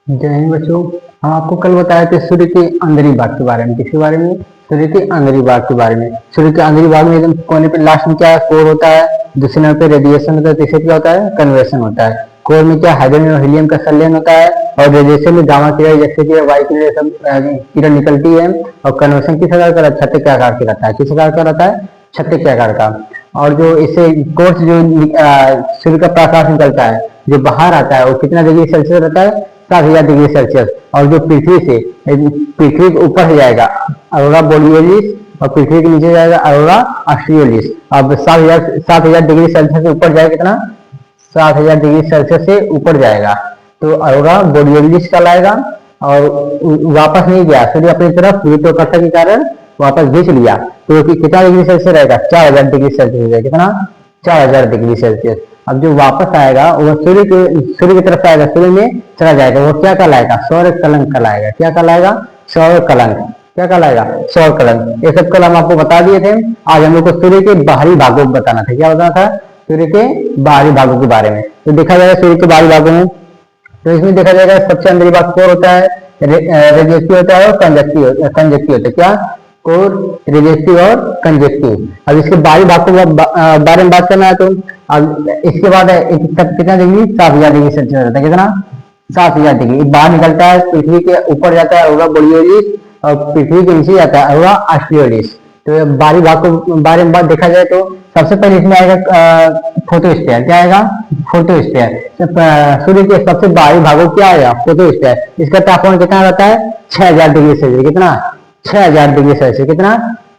जय हिंद बच्चों। हम आपको कल बताए थे सूर्य के अंदरी भाग के बारे में। किसके बारे में? सूर्य के अंदरी भाग के बारे में। सूर्य के अंदरी भाग में एकदम कोने पे लास्ट में क्या है? कोर होता है। दूसरे नंबर पे रेडिएशन होता है। तीसरे क्या होता है? कन्वर्सन होता है। कोर में क्या हाइड्रोजन और हीलियम का संलयन होता है, और रेडिएशन में गामा किरण जैसे कि वाई किरण सब किरण निकलती है। और कन्वर्सन किस आकार का? छत्ते के आकार के रहता है। किस आकार का रहता है? छत्ते के आकार का। और जो इससे कोर से जो सूर्य का प्रकाश निकलता है, जो बाहर आता है, वो कितना डिग्री सेल्सियस रहता है? 7000 डिग्री सेल्सियस। और जो पृथ्वी के ऊपर हो जाएगा अरोरा बोरियोलिस, और पृथ्वी के नीचे जाएगा अरोरा ऑस्ट्रियोलिस। अब 7000 डिग्री सेल्सियस से ऊपर जाएगा कितना? 7000 डिग्री सेल्सियस से ऊपर जाएगा तो अरोरा बोरियोलिस कहलाएगा। और वापस नहीं गया, सूर्य अपनी तरफ गुरुत्वाकर्षण के कारण वापस खींच लिया तो कितना डिग्री सेल्सियस रहेगा? 4000 डिग्री सेल्सियस रहेगा। कितना? 4000 डिग्री सेल्सियस। अब जो वापस आएगा वो सूर्य की तरफ आएगा, सूर्य में चला जाएगा, वो क्या कहलाएगा? सौर कलंक कहलाएगा। क्या कहलाएगा? सौर कलंक। क्या कहलाएगा? सौर कलंक। ये सब कल हम आपको बता दिए थे। आज हम लोग को सूर्य के बाहरी भागों को बताना था। क्या बताना था? सूर्य के बाहरी भागों के बारे में। तो देखा जाएगा सूर्य के बाहरी भागों में, तो इसमें देखा जाएगा सबसे अंदर भाग कोर होता है, रेडिएटिव होता है और कंजक्टिव होता है। क्या? कोर, रेडिएटिव और कंजक्टिव। अब इसके बाहरी भाग के बारे में बात करना है तो अब इसके बाद कितना डिग्री? 7000 डिग्री सेल्सियस रहता है। कितना? 7000 डिग्री। बाहर निकलता है, पृथ्वी के ऊपर जाता है अरोरा बोरियोलिस, और पृथ्वी के नीचे जाता है अरोरा ऑस्ट्रियोलिस। तो बाहरी भाग को बारे में बात देखा जाए तो सबसे पहले इसमें आएगा फोटोस्फीयर। क्या आएगा? फोटोस्फीयर। सूर्य के सबसे बाहरी भागों क्या आएगा? फोटोस्फीयर। इसका तापमान कितना रहता है? 6000 डिग्री सेल्सियस। कितना? 6000 डिग्री सेल्सियस। कितना?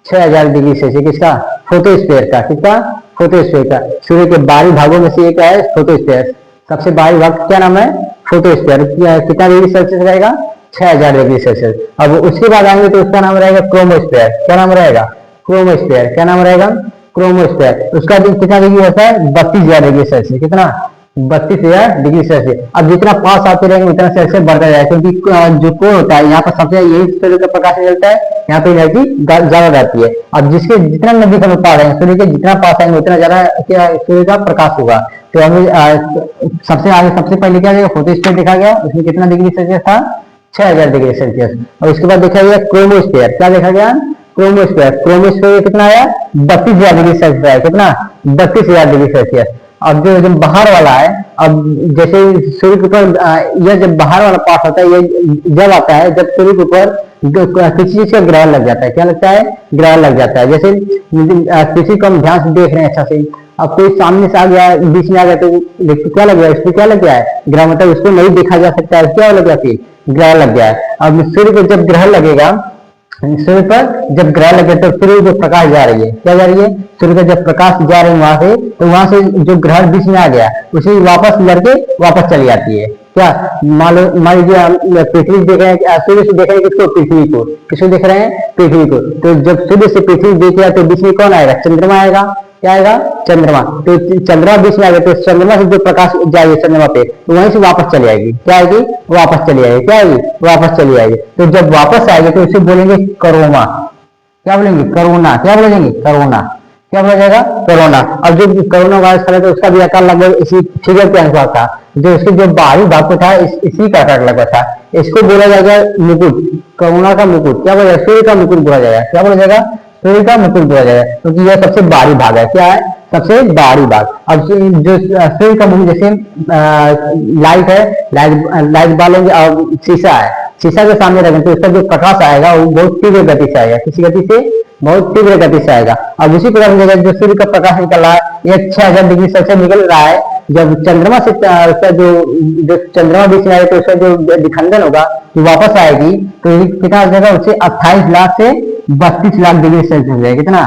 6000 डिग्री सेल्सियस। किसका? फोटोस्फीयर का। किसका? फोटोस्फीयर का। सूर्य के बाहरी भागों में से एक है फोटोस्फीयर। सबसे बाहरी भाग क्या नाम है? फोटोस्फीयर। कितना डिग्री सेल्सियस रहेगा? 6000 डिग्री सेल्सियस। अब उसके बाद आएंगे तो उसका नाम रहेगा क्रोमोस्फीयर। क्या नाम रहेगा? क्रोमोस्फीयर। क्या नाम रहेगा? क्रोमोस्फीयर। उसका कितना डिग्री होता है? 32000 डिग्री सेल्सियस। कितना? 32000 डिग्री सेल्सियस। अब जितना पास आते रहेंगे उतना सेल्सियस बढ़ता जाएगा, क्योंकि जो कोण होता है यहाँ पर सबसे यही सूर्य का प्रकाश निकलता है, यहाँ पे एनर्जी ज्यादा रहती है। अब जिसके जितना नजदीक हम पास आएंगे, सूर्य के जितना पास आएंगे उतना ज्यादा सूर्य का प्रकाश होगा। तो हमें सबसे पहले क्या फोटोस्फीयर देखा गया, उसमें कितना डिग्री सेल्सियस था? 6000 डिग्री सेल्सियस। और उसके बाद देखा गया क्रोमोस्फीयर। क्या देखा गया? क्रोमोस्फीयर कितना आया? 32000 डिग्री सेल्सियस आया। कितना? 32000 डिग्री सेल्सियस। अब जो बाहर वाला है, अब जैसे सूर्य के ऊपर यह जब बाहर वाला पास होता है, ये जब आता है जब सूर्य के ऊपर किसी चीज का ग्रहण लग जाता है। क्या लगता है? ग्रहण लग जाता है। जैसे किसी को हम ध्यान से देख रहे हैं अच्छा से, अब कोई सामने से आ गया, बीच में आ गया, तो क्या लग गया? इसको क्या लग गया है? ग्रहण। मतलब उसको नहीं देखा जा सकता है। क्या लग गया? फिर ग्रहण लग गया है। अब सूर्य को जब ग्रहण लगेगा, सूर्य पर जब ग्रहण लगे तो सूर्य जो प्रकाश जा रही है, क्या जा रही है? सूर्य का जब प्रकाश जा रही है वहां से, तो वहां से जो ग्रहण बीच में आ गया उसे वापस लड़के वापस चली जाती है। क्या? मान लीजिए हम पृथ्वी देख रहे हैं, सूर्य से देख रहे हैं किसको? पृथ्वी को। किसको देख रहे हैं? पृथ्वी को। तो जब सूर्य से पृथ्वी देखेगा तो बीच में कौन आएगा? चंद्रमा आएगा। क्या आएगा? चंद्रमा। तो चंद्रमा बीच में आ गया तो चंद्रमा से जो प्रकाश जाएगी चंद्रमा पे, तो वहीं से वापस चली आएगी। क्या आएगी? वापस चली आएगी। क्या आएगी? वापस चली आएगी। तो जब वापस आएगी तो उसे बोलेंगे करोना। क्या बोलेंगे? करोना। क्या बोलेंगे? करोना। क्या बोला जाएगा? करोना। अब जो कोरोना वायरस था तो उसका भी आकार लगभग इसी फिगर के अनुसार था, जो उसके जो बाहरी भाग था इसी का आकार लगभग था। इसको बोला जाएगा मुकुट। कोरोना का मुकुट। क्या बोला जाएगा? सूर्य का मुकुट बोला जाएगा। क्या बोला जाएगा? सूर्य का मुकुट बोला जाएगा, क्योंकि यह सबसे बाहरी भाग है। क्या है? सबसे बाहरी भाग। अब जो सूर्य का मुकुट, जैसे लाइट है, लाइट बालेंगे और शीशा है, शीशा के सामने रखेंगे तो उसका जो प्रकाश आएगा वो बहुत तीव्र गति से आएगा। किसी गति से? बहुत तीव्र गति से आएगा। अब उसी प्रकार जो सूर्य का प्रकाश निकल रहा है, यह 6000 डिग्री सेल्सियस निकल रहा है। जब चंद्रमा से उसका जो चंद्रमा बीच में आएगा तो उसका जो विखंडन होगा, जो वापस आएगी तो कितना हो जाएगा? उसे 28 लाख से 32 लाख डिग्री सेल्सियस हो जाएगा। कितना?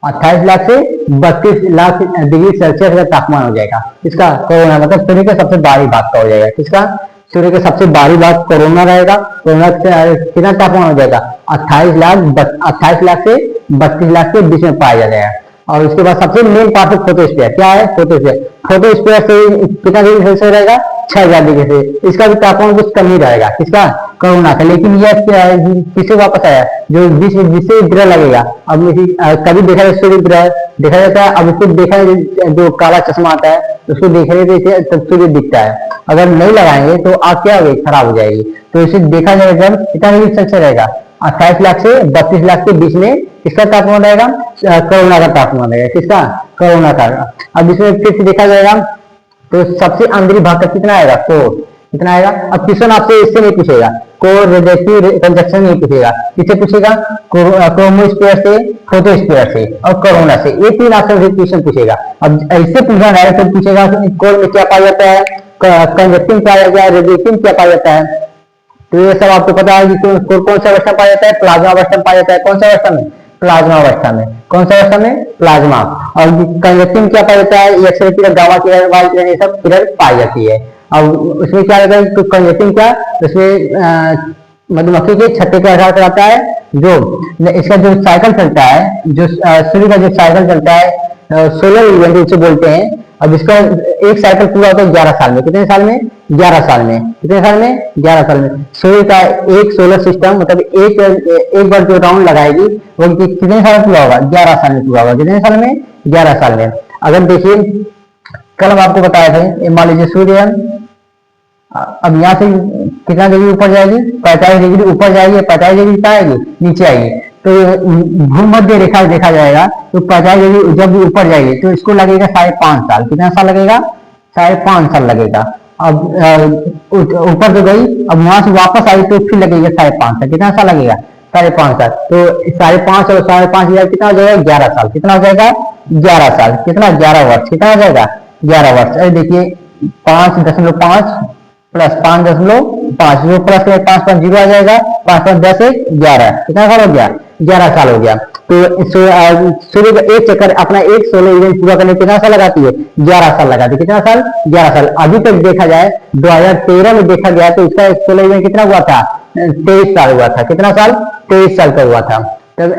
28 लाख से 32 लाख डिग्री सेल्सियस का तापमान हो जाएगा। इसका कोरोना, मतलब सूर्य के सबसे बाहरी भाग का हो जाएगा। किसका? सूर्य के सबसे बाहरी भाग कोरोना रहेगा। कोरोना कितना तापमान हो जाएगा? 28 लाख से 32 लाख के बीच में पाया जाएगा। और उसके बाद सबसे मेन पार्ट है फोटोस्फीयर। क्या है? फोटोस्फीयर से कितना डिग्री सेल्सियस रहेगा? 6000 डिग्री से। इसका भी तापमान कुछ कम ही रहेगा। किसका? कोरोना का, लेकिन यह किसे वापस आया, जो जिससे ग्रह लगेगा। अब कभी देखा जाए सूर्य ग्रह देखा जाता है, अब उसको देखा जो काला चश्मा आता है उसको देखने से तब सूर्य दिखता है। अगर नहीं लगाएंगे तो आँख क्या होगी, खराब हो जाएगी। तो इसे देखा जाएगा जब कितना डिग्री सेल्सियस रहेगा, 28 लाख से 32 लाख के बीच में किसका तापमान रहेगा, कोरोना का तापमान रहेगा। किसका, कोरोना का। अब इसमें फिर से देखा जाएगा तो सबसे अंदरी भाग का कितना आएगा, कोर कितना आएगा। अब क्वेश्चन आपसे इससे नहीं पूछेगा, कोर रेडिएटिव कंजक्शन नहीं पूछेगा, किससे पूछेगा, क्रोमोस्फीयर से, फोटोस्फीयर से और कोरोना से। ये 3 ऑप्शन से क्वेश्चन पूछेगा। अब ऐसे पूछा है तो पूछेगा कोर में क्या पाया जाता है, कंजक्टिव पाया जाता है, रेडिएटिव क्या पाया जाता है। तो ये सब आपको पता है कि कोर कौन सा अवस्था पाया जाता है, प्लाज्मा अवस्था पाया जाता है। कौन सा अवस्था में, प्लाज्मा अवस्था में। कौन सा अवस्था में, प्लाज्मा। और कंजक्टिव क्या पाया जाता है, एक्सरे किरण, गामा किरण, वाई किरण, ये सब किरण पाई जाती है। अब उसमें क्या रहता है, कंजक्टिव क्या, उसमें मधुमक्खी के छत्ते के आधार पर आता है, जो इसका जो साइकिल चलता है, जो सूर्य का जो साइकिल चलता है, सोलर इवेंट उसे बोलते हैं। अब इसका एक साइकिल पूरा होता है 11 साल में। कितने साल में, 11 साल में। कितने साल में, 11 साल में। सूर्य का एक सोलर सिस्टम मतलब एक बार जो राउंड लगाएगी वो कितने साल में पूरा होगा, 11 साल में पूरा होगा। कितने साल में, 11 साल में। अगर देखिए कल हम आपको बताए थे, मान लीजिए सूर्य अब यहाँ से कितना डिग्री ऊपर जाएगी, 45 डिग्री ऊपर जाएगी, 45 डिग्री कहाँ आएगी, नीचे आएगी। तो भूमध्य रेखा देखा जाएगा तो 50 डिग्री जब ऊपर जाएगी तो इसको लगेगा 5.5 साल। कितना साल लगेगा, 5.5 साल लगेगा। अब ऊपर तो गई, अब वहां से वापस आई तो फिर लगेगा 5.5 साल। कितना साल लगेगा, 5.5 साल। तो 5.5 और 5.5 कितना हो जाएगा, 11 साल। कितना हो जाएगा, 11 साल। कितना, 11 वर्ष। कितना हो जाएगा, 11 वर्ष। अरे देखिए 5.5 प्लस 5.5, जो प्लस 5 0 आ जाएगा, 5 5 10 11। कितना साल हो गया, 11 साल हो गया। तो सूर्य का एक चक्कर अपना एक सोलर इवेंट पूरा करने कितना साल लगाती है, 11 साल लगाती है। कितना साल, 11 साल। अभी तक देखा जाए 2013 में देखा गया तो इसका एक सोलर इवेंट कितना हुआ था, 23 साल हुआ था। कितना साल, 23 साल का हुआ था। तब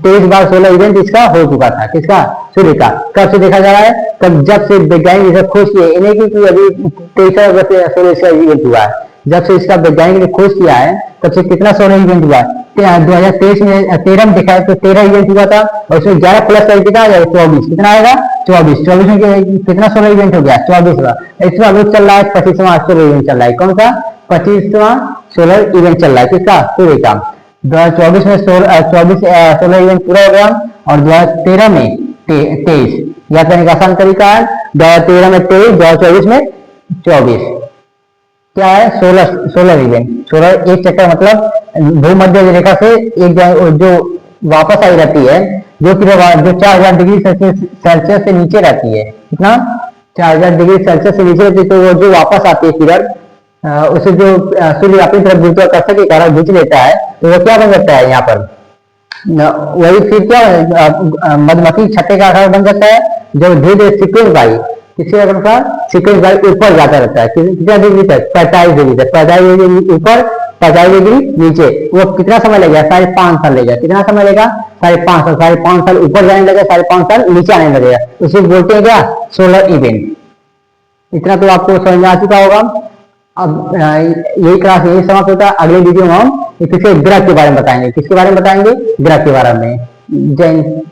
23 बार सोलर इवेंट इसका हो चुका था। किसका, सूर्य का। कब से देखा जा रहा है, तब जब से वैज्ञानिक इसे खोज किए, इन्हें की अभी 23 अगस्त से सोलर इसका इवेंट हुआ है। जब से इसका वैज्ञानिक ने खोज किया है तब से कितना सोलर इवेंट हुआ है, 2023 में 13 में देखा है तो 13 इवेंट हुआ था। और उसमें 11 प्लस करके कितना आ जाएगा, 24। कितना आएगा, 24 में कितना सोलर इवेंट हो गया, 24वां। इसमें अभी चल रहा है 25वां सोलर इवेंट चल रहा है। कौन सा, 25वां सोलर इवेंट चल रहा है। किसका, सूर्य का। 2024 में 24 सोलर इवेंट पूरा हो गया और 2013 में 23। याद करने का आसान तरीका है, 2013 में 23, 2024 में 24। क्या है, सोलर इवेंट। सोलर एक चक्कर मतलब भूमध्य रेखा से एक जो वापस आई रहती है, जो 4000 डिग्री सेल्सियस से नीचे रहती है। कितना, 4000 डिग्री सेल्सियस से नीचे रहती है। तो वो जो वापस आती है किरण, उसे जो सूर्य अपनी तरफ गुरुत्वाकर्षण के कारण खींच लेता है, तो वो क्या बन जाता है यहाँ पर, वही फिर क्या मधुमक्खी छत्ते का आकार बन जाता है, जो धीरे धीरे सीक्वेंस बाई, किसी अनुसार सीक्वेंस बाई ऊपर जाता रहता है। कितना डिग्री तक, 45 डिग्री तक। 45 डिग्री ऊपर, 45 डिग्री नीचे। वो कितना समय लगेगा, 5.5 साल लगेगा। कितना समय लगेगा, 5.5 साल। 5.5 साल ऊपर जाने लगेगा, 5.5 साल नीचे आने लगेगा। उसे बोलते हैं क्या, सोलर इवेंट। इतना तो आपको समझ में आ चुका होगा। अब यही क्लास यही समाप्त होता है। अगले वीडियो में हम किसी ग्रह के बारे में बताएंगे। किसके बारे में बताएंगे, ग्रह के बारे में। जय हिंद।